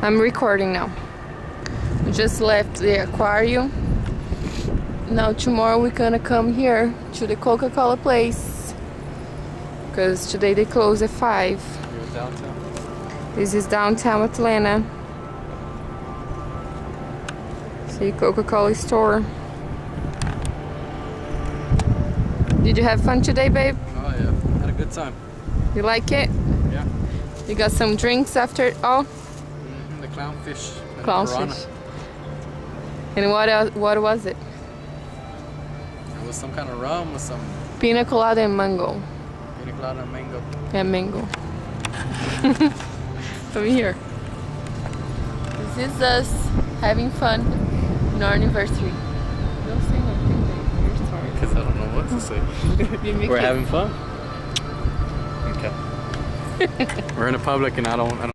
I'm recording now. We just left the aquarium. Now tomorrow we're gonna come here to the Coca-Cola place, because today they close at 5. You're downtown? This is downtown Atlanta. See, Coca-Cola store. Did you have fun today, babe? Oh yeah, had a good time. You like it? Yeah. You got some drinks after it all? The clownfish. And Clownfish. And what else, what was it? It was some kind of rum with some Pina colada and mango. pina colada and mango. And mango. Over here. This is us having fun in our anniversary. Don't say nothing, babe. You're sorry. Because I don't know what to say. We're having fun. Okay. We're in a public and I don't